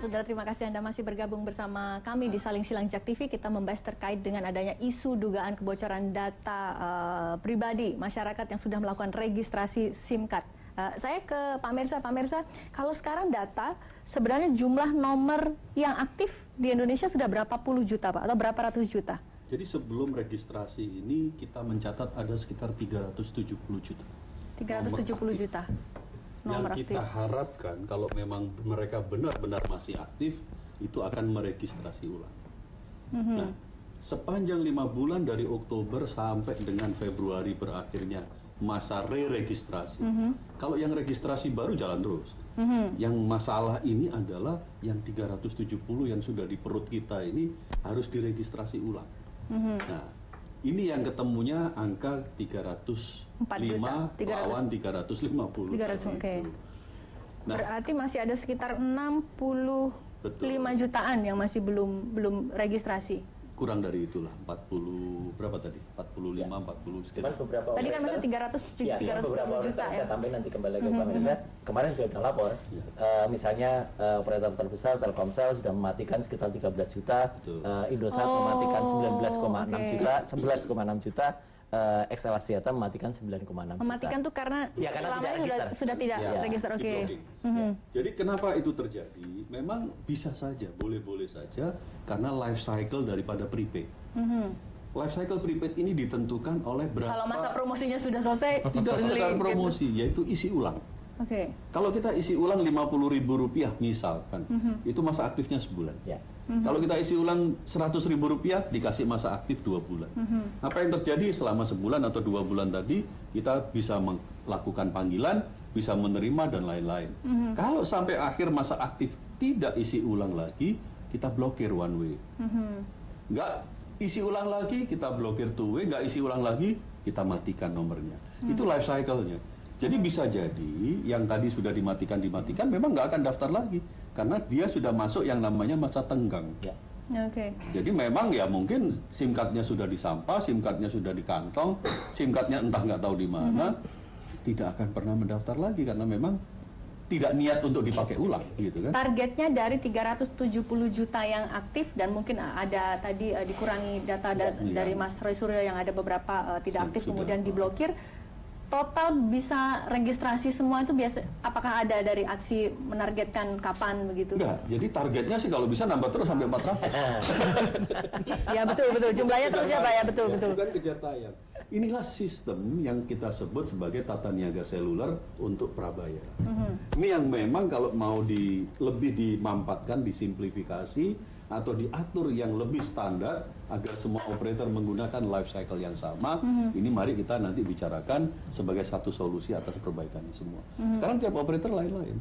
Saudara, terima kasih Anda masih bergabung bersama kami di Saling Silang Jak TV. Kita membahas terkait dengan adanya isu dugaan kebocoran data pribadi masyarakat yang sudah melakukan registrasi SIM card. Saya ke Pak Mirza. Pak Mirza, kalau sekarang data sebenarnya jumlah nomor yang aktif di Indonesia sudah berapa puluh juta Pak, atau berapa ratus juta? Jadi sebelum registrasi ini kita mencatat ada sekitar 370 juta. 370 juta. Yang kita harapkan kalau memang mereka benar-benar masih aktif, itu akan meregistrasi ulang. Nah, sepanjang 5 bulan dari Oktober sampai dengan Februari berakhirnya masa re-registrasi, kalau yang registrasi baru jalan terus. Yang masalah ini adalah yang 370 yang sudah di perut kita ini harus diregistrasi ulang. Nah, ini yang ketemunya angka 305 lawan 350. 300, oke. Nah, berarti masih ada sekitar 65 jutaan yang masih belum registrasi. Kurang dari itulah, 40 berapa tadi? 45, ya. 40 sekitar. Tadi kan masih 300 juta ya. Saya tambahin nanti kembali ke Pak Mirza. Kemarin sudah lapor, misalnya operator terbesar Telkomsel sudah mematikan sekitar 13 juta, Indosat mematikan 19,6 juta, 11,6 juta, XL Axiata mematikan 9,6 juta. Mematikan tuh karena selama ini sudah tidak register, oke. Jadi kenapa itu terjadi? Memang bisa saja, boleh-boleh saja, karena life cycle daripada prepaid. Life cycle prepaid ini ditentukan oleh berapa. Kalau masa promosinya sudah selesai, tidak sekedar promosi, yaitu isi ulang. Oke. Kalau kita isi ulang Rp50.000 misalkan, itu masa aktifnya sebulan. Kalau kita isi ulang Rp100.000 dikasih masa aktif 2 bulan. Apa yang terjadi selama sebulan atau 2 bulan tadi, kita bisa melakukan panggilan, bisa menerima dan lain-lain. Kalau sampai akhir masa aktif tidak isi ulang lagi, kita blokir one way. Nggak isi ulang lagi, kita blokir two way. Nggak isi ulang lagi, kita matikan nomornya. Itu life cycle-nya. Jadi bisa jadi yang tadi sudah dimatikan memang nggak akan daftar lagi karena dia sudah masuk yang namanya masa tenggang. Jadi memang ya mungkin SIM card-nya sudah disampah, SIM card-nya sudah di kantong, SIM card-nya entah nggak tahu di mana, tidak akan pernah mendaftar lagi karena memang tidak niat untuk dipakai ulang, gitu kan? Targetnya dari 370 juta yang aktif dan mungkin ada tadi dikurangi data dari Mas Roy Suryo yang ada beberapa tidak aktif kemudian diblokir. Total bisa registrasi semua itu biasa, apakah ada dari aksi menargetkan kapan begitu? Enggak, jadi targetnya sih kalau bisa nambah terus sampai 400. Ya betul, jumlahnya terus ya Pak ya, betul. Bukan kejar tayang. Inilah sistem yang kita sebut sebagai tata niaga seluler untuk prabayar. Ini yang memang kalau mau lebih dimampatkan, disimplifikasi, atau diatur yang lebih standar agar semua operator menggunakan life cycle yang sama. Ini mari kita nanti bicarakan sebagai satu solusi atas perbaikan semua. Sekarang tiap operator lain-lain.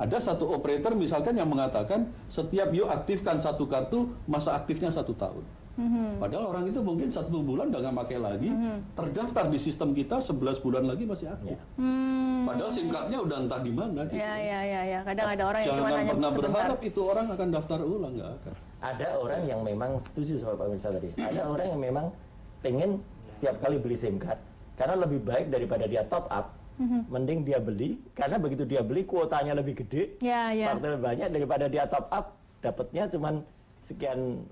Ada satu operator misalkan yang mengatakan setiap yuk aktifkan satu kartu, masa aktifnya 1 tahun. Padahal orang itu mungkin 1 bulan udah nggak pakai lagi, terdaftar di sistem kita 11 bulan lagi masih aktif. Padahal SIM card-nya udah entah di mana. Gitu. Ya. Kadang ada orang yang cuma hanya pernah sebentar. berharap itu orang akan daftar ulang, nggak akan. Ada orang yang memang setuju sama Pak Mirza tadi. Ada orang yang memang pengen setiap kali beli SIM card karena lebih baik daripada dia top up. Mending dia beli karena begitu dia beli kuotanya lebih gede, faktor lebih banyak daripada dia top up dapatnya cuman sekian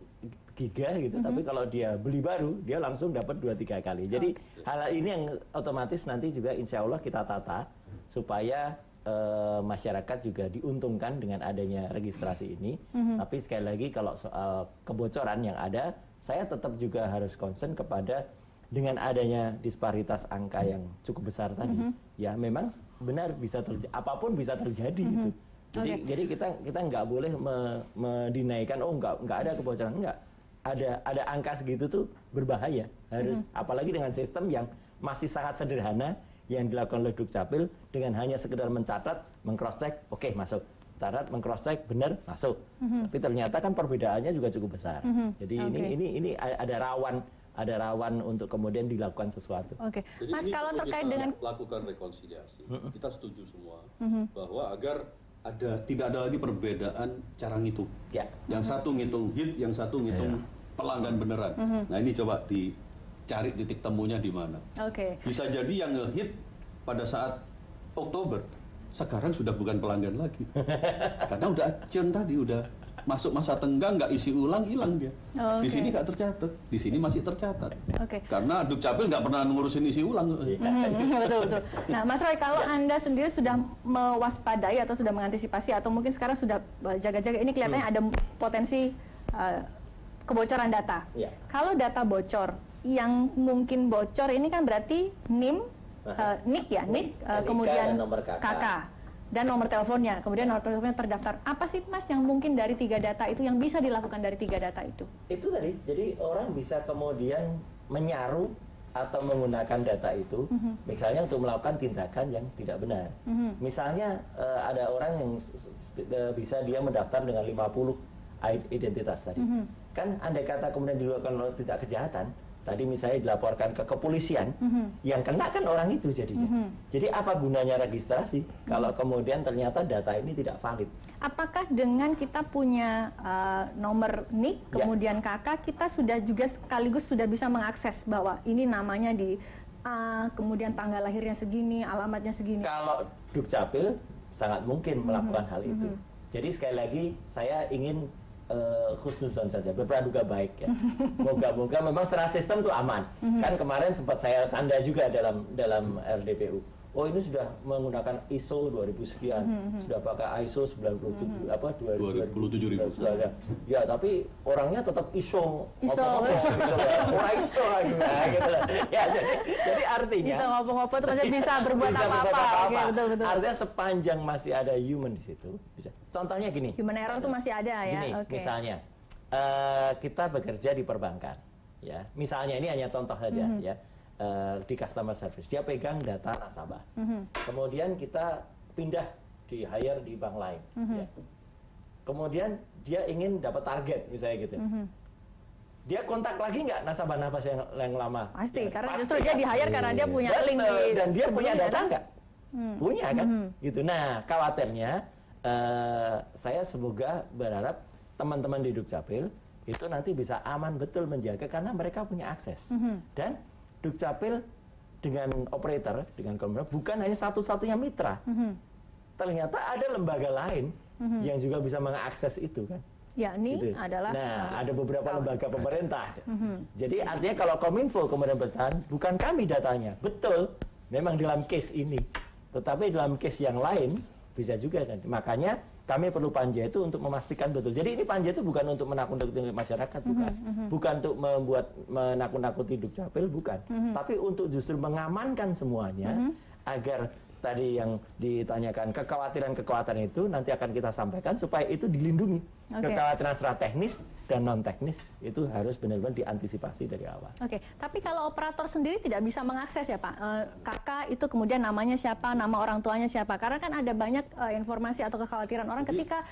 giga gitu. Tapi kalau dia beli baru dia langsung dapat 2-3 kali. Jadi hal ini yang otomatis nanti juga insya Allah kita tata supaya masyarakat juga diuntungkan dengan adanya registrasi ini. Tapi sekali lagi kalau soal kebocoran yang ada, saya tetap juga harus concern kepada dengan adanya disparitas angka yang cukup besar tadi. Ya memang benar bisa apapun bisa terjadi gitu. Jadi kita nggak boleh mendinaikan nggak ada kebocoran, enggak. Ada angka segitu tuh berbahaya. Harus apalagi dengan sistem yang masih sangat sederhana yang dilakukan oleh Dukcapil dengan hanya sekedar mencatat, mengcross-check, oke, masuk. Catat, mengcross-check, benar, masuk. Tapi ternyata kan perbedaannya juga cukup besar. Jadi ini ada rawan untuk kemudian dilakukan sesuatu. Jadi Mas, ini kalau terkait dengan lakukan rekonsiliasi, kita setuju semua bahwa agar tidak ada lagi perbedaan cara ngitung. Yang satu ngitung hit, yang satu ngitung pelanggan beneran. Nah ini coba dicari titik temunya di mana. Bisa jadi yang ngehit pada saat Oktober sekarang sudah bukan pelanggan lagi. Karena udah urgent tadi, udah masuk masa tenggang, nggak isi ulang, hilang dia. Di sini nggak tercatat, di sini masih tercatat. Karena Dukcapil nggak pernah ngurusin isi ulang. Betul. Nah, Mas Roy, kalau Anda sendiri sudah mewaspadai atau sudah mengantisipasi atau mungkin sekarang sudah jaga-jaga, ini kelihatannya ada potensi kebocoran data. Kalau data bocor, yang mungkin bocor ini kan berarti NIM, NIK ya, NIK, kemudian KK. Dan nomor teleponnya, kemudian nomor teleponnya terdaftar. Apa sih Mas yang mungkin dari 3 data itu yang bisa dilakukan dari 3 data itu? Itu tadi, jadi orang bisa kemudian menyaru atau menggunakan data itu, misalnya untuk melakukan tindakan yang tidak benar. Misalnya ada orang yang bisa dia mendaftar dengan 50 identitas tadi. Kan andai kata kemudian dilakukan tindak kejahatan, tadi misalnya dilaporkan ke kepolisian, yang kena kan orang itu jadinya. Jadi apa gunanya registrasi kalau kemudian ternyata data ini tidak valid? Apakah dengan kita punya nomor NIK, kemudian KK, kita sudah juga sekaligus sudah bisa mengakses bahwa ini namanya di A, kemudian tanggal lahirnya segini, alamatnya segini? Kalau Dukcapil sangat mungkin melakukan hal itu. Jadi sekali lagi saya ingin khusnuzon saja, berpraduga baik ya. Moga-moga memang secara sistem itu aman. Kan kemarin sempat saya tanda juga dalam RDPU. Oh ini sudah menggunakan ISO 2000 sekian, sudah pakai ISO 97 apa 27.000. Ya tapi orangnya tetap ISO. ISO lagi gitu. Ya jadi artinya bisa ngopo-ngopo itu masih bisa berbuat apa-apa. Betul. Artinya sepanjang masih ada human di situ bisa. Contohnya gini. Human error itu masih ada ya. Gini, misalnya kita bekerja di perbankan, ya. Misalnya ini hanya contoh saja, ya. Di customer service, dia pegang data nasabah. Kemudian kita pindah di hire di bank lain. Ya. Kemudian dia ingin dapat target, misalnya gitu. Dia kontak lagi nggak nasabah-nasabah yang lama? Pasti, karena justru dia di hire karena dia punya link di dan dia punya data kan? nggak? Punya kan? Gitu. Nah, khawatirnya saya semoga berharap teman-teman di Dukcapil itu nanti bisa aman betul menjaga karena mereka punya akses. Dan Dukcapil dengan operator, dengan konsumen bukan hanya satu-satunya mitra. Ternyata ada lembaga lain yang juga bisa mengakses itu kan. Ya, ini gitu. adalah ada beberapa lembaga pemerintah. Jadi artinya kalau Kominfo kemudian bertahan, bukan kami datanya. Betul, memang dalam case ini. Tetapi dalam case yang lain bisa juga kan. Makanya kami perlu panja itu untuk memastikan betul. Jadi ini panja itu bukan untuk menakut-nakuti masyarakat, bukan. Bukan untuk membuat menakut-nakuti Dukcapil, bukan. Tapi untuk justru mengamankan semuanya agar tadi yang ditanyakan kekhawatiran-kekhawatiran itu nanti akan kita sampaikan supaya itu dilindungi. Kekhawatiran secara teknis dan non teknis itu harus benar-benar diantisipasi dari awal. Tapi kalau operator sendiri tidak bisa mengakses ya Pak, kakak itu kemudian namanya siapa, nama orang tuanya siapa, karena kan ada banyak informasi atau kekhawatiran orang ketika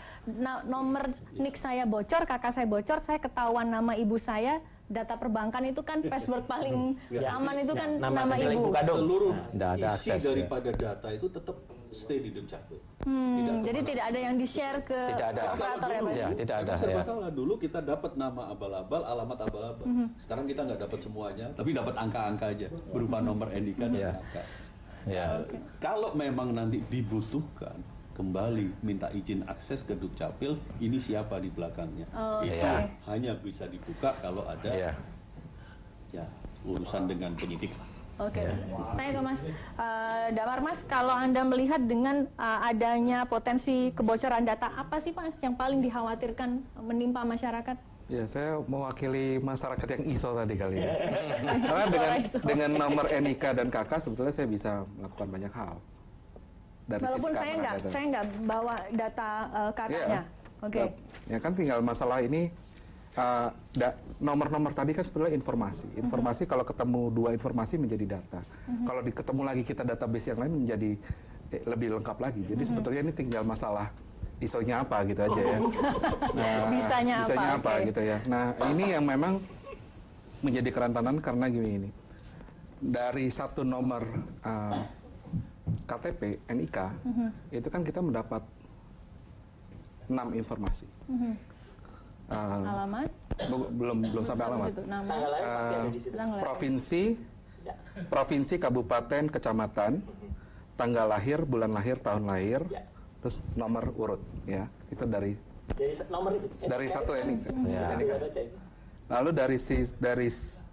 nomor NIK saya bocor, kakak saya bocor, saya ketahuan nama ibu saya. Data perbankan itu kan password paling aman itu kan nama ibu. Seluruh isi daripada data itu tetap stay di Dukcapil. Jadi tidak ada yang di-share ke operator ya Pak? Ya, tidak ada. Serba salah. Dulu kita dapat nama abal-abal, alamat abal-abal. Sekarang kita nggak dapat semuanya, tapi dapat angka-angka aja berupa nomor NIK dan KK. Kalau memang nanti dibutuhkan kembali minta izin akses ke Dukcapil, ini siapa di belakangnya. Itu hanya bisa dibuka kalau ada urusan dengan penyidik. Tanya ke Mas Damar, Mas, kalau Anda melihat dengan adanya potensi kebocoran data, apa sih Mas yang paling dikhawatirkan menimpa masyarakat? Ya, saya mewakili masyarakat yang ISO tadi kali ya. Karena dengan nomor NIK dan KK sebetulnya saya bisa melakukan banyak hal. Walaupun saya nggak bawa data kakaknya. Ya kan tinggal masalah ini nomor-nomor tadi kan sebetulnya informasi. Informasi kalau ketemu dua informasi menjadi data. Kalau ketemu lagi kita database yang lain menjadi lebih lengkap lagi. Jadi sebetulnya ini tinggal masalah ISO-nya apa gitu aja ya. Nah, bisanya apa gitu ya. Nah, ini yang memang menjadi kerentanan karena gini. Dari satu nomor KTP, NIK, itu kan kita mendapat 6 informasi. Alamat? Belum sampai alamat. Provinsi, kabupaten, kecamatan, tanggal lahir, bulan lahir, tahun lahir, terus nomor urut, ya. Itu dari nomor itu. Dari satu NIK. Ya. Lalu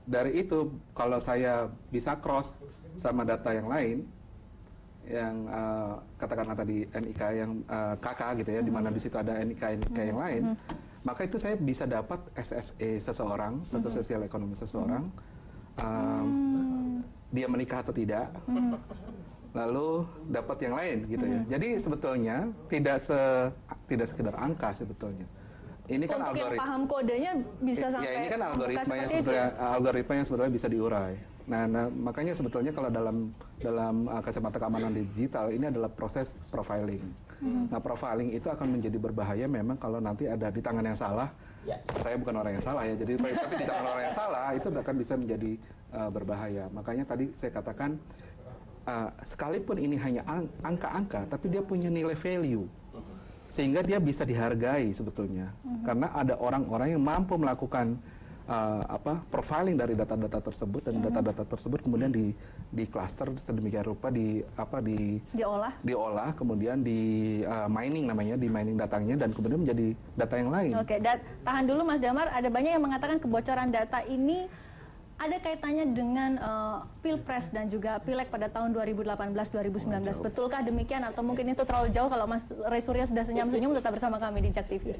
dari itu kalau saya bisa cross sama data yang lain, yang katakanlah tadi NIK yang KK gitu ya, di mana di situ ada NIK yang lain, maka itu saya bisa dapat SSE seseorang, status sosial ekonomi seseorang, dia menikah atau tidak, lalu dapat yang lain gitu ya. Jadi sebetulnya tidak sekedar angka sebetulnya. Ini kan untuk yang paham kodenya bisa sampai ya ini kan algoritma yang sebetulnya bisa diurai. Nah, makanya sebetulnya kalau dalam kacamata keamanan digital ini adalah proses profiling. Nah, profiling itu akan menjadi berbahaya memang kalau nanti ada di tangan yang salah. Saya bukan orang yang salah ya, jadi tapi di tangan orang yang salah itu akan bisa menjadi berbahaya. Makanya tadi saya katakan sekalipun ini hanya angka-angka, tapi dia punya nilai value. Sehingga dia bisa dihargai sebetulnya, karena ada orang-orang yang mampu melakukan profiling dari data-data tersebut, dan data-data tersebut kemudian di cluster sedemikian rupa diolah, kemudian di mining namanya, di mining datanya, dan kemudian menjadi data yang lain. Oke, tahan dulu Mas Damar. Ada banyak yang mengatakan kebocoran data ini ada kaitannya dengan Pilpres dan juga Pileg pada tahun 2018-2019. Betulkah demikian atau mungkin itu terlalu jauh? Kalau Mas Ray Surya sudah senyum-senyum, tetap bersama kami di JAK TV.